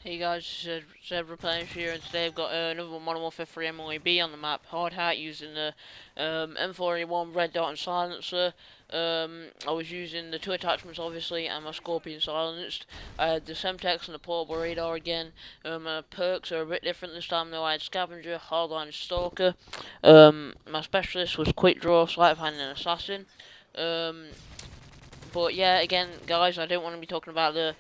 Hey guys, Zebra Players here, and today I've got another Modern Warfare 3 MOAB on the map. Hard hat using the M4A1 red dot and silencer. I was using the two attachments obviously, and my Scorpion silenced. I had the Semtex and the portable radar again. My perks are a bit different this time though. I had Scavenger, Hardline, and Stalker. My specialist was Quick Draw, Sleight of Hand, and Assassin. Um, but yeah, again, guys, I don't want to be talking about the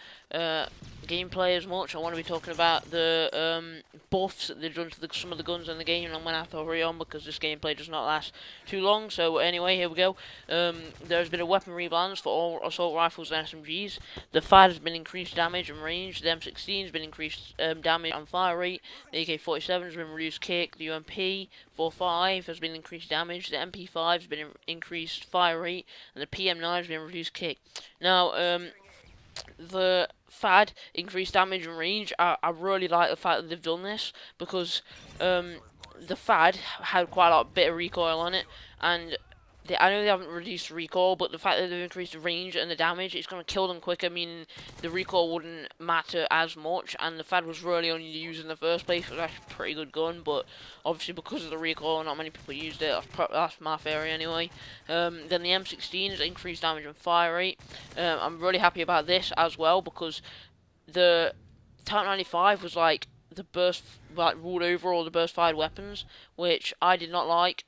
gameplay as much. I want to be talking about the buffs that they've done to some of the guns in the game, and I'm going to have to hurry on because this gameplay does not last too long. So anyway, here we go. There's been a weapon rebalance for all assault rifles and SMGs. The FAD has been increased damage and range. The M16 has been increased damage and fire rate. The AK-47 has been reduced kick. The UMP-45 has been increased damage. The MP5 has been increased fire rate, and the PM9 has been reduced kick. Now, the FAD increased damage and range. I really like the fact that they've done this because the FAD had quite a lot of bit of recoil on it, and I know they haven't reduced the recoil, but the fact that they've increased the range and the damage, it's going to kill them quicker, meaning the recoil wouldn't matter as much, and the FAD was really only used in the first place. It was actually a pretty good gun, but obviously because of the recoil, not many people used it. That's my theory anyway. Then the M16 has increased damage and fire rate. I'm really happy about this as well, because the Type 95 was like the burst, like ruled over all the burst fired weapons, which I did not like.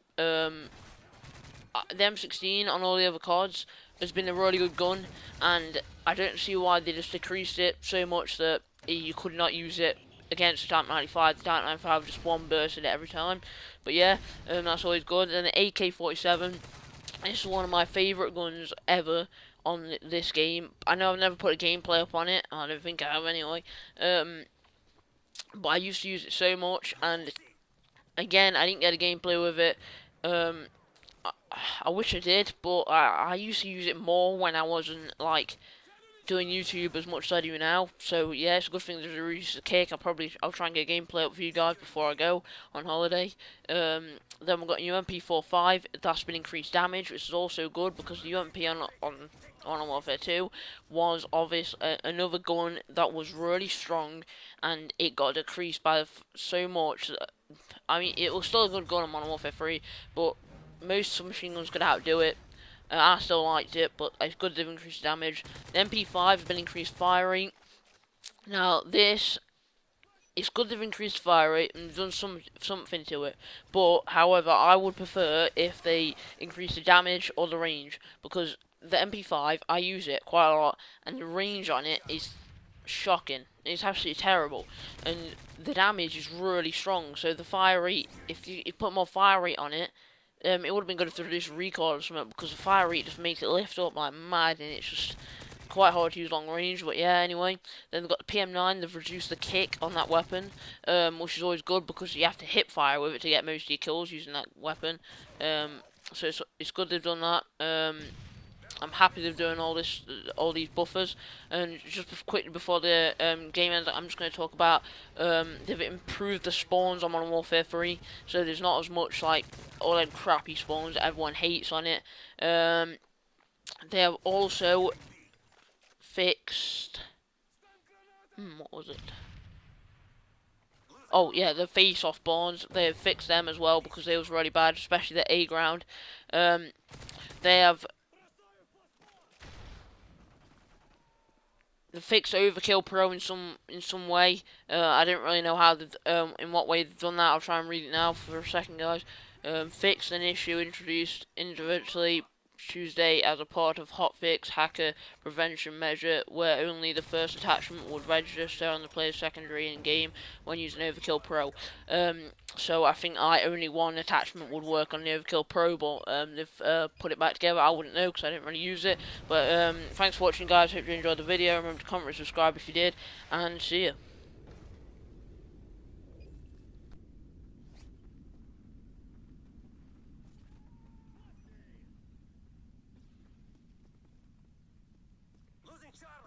The M16 on all the other cards has been a really good gun, and I don't see why they just decreased it so much that you could not use it against the Type 95. The Type 95 just one bursted it every time. But yeah, that's always good. And the AK-47, this is one of my favourite guns ever on this game. I know I've never put a gameplay up on it. I don't think I have anyway. But I used to use it so much, and again, I didn't get a gameplay with it. Um, I wish I did, but I used to use it more when I wasn't like doing YouTube as much as I do now. So yeah, it's a good thing there's a reduce the cake. I'll try and get a gameplay up for you guys before I go on holiday. Then we've got UMP-45. That's been increased damage, which is also good because the UMP on Warfare 2 was obvious another gun that was really strong, and it got decreased by so much that, I mean, it was still a good gun on Modern Warfare 3, but most submachine guns could outdo it. I still liked it, but it's good they've increased damage. The MP5 has been increased fire rate. Now, this, it's good they've increased fire rate and done something to it. But, however, I would prefer if they increase the damage or the range, because the MP5, I use it quite a lot, and the range on it is shocking. It's absolutely terrible, and the damage is really strong. So the fire rate, if you put more fire rate on it, it would have been good if they reduced recoil or something, because the fire rate just makes it lift up like mad, and it's just quite hard to use long range. But yeah, anyway, then they've got the PM9. They've reduced the kick on that weapon, which is always good because you have to hip fire with it to get most of your kills using that weapon. So it's good they've done that. I'm happy they're doing all these buffers. And just quickly before the game ends, I'm just going to talk about they've improved the spawns on Modern Warfare 3, so there's not as much like all them crappy spawns that everyone hates on it. They have also fixed. What was it? Oh yeah, the face-off spawns. They've fixed them as well because they was really bad, especially the A ground. They have fixed Overkill Pro in some way. I don't really know how in what way they've done that. I'll try and read it now for a second, guys. Fixed an issue introduced individually Tuesday as a part of hotfix hacker prevention measure, where only the first attachment would register on the player's secondary in game when using Overkill Pro. So I think only one attachment would work on the Overkill Pro, but they've put it back together. I wouldn't know because I didn't really use it. But thanks for watching, guys. Hope you enjoyed the video. Remember to comment and subscribe if you did, and see you. Losing Charlie.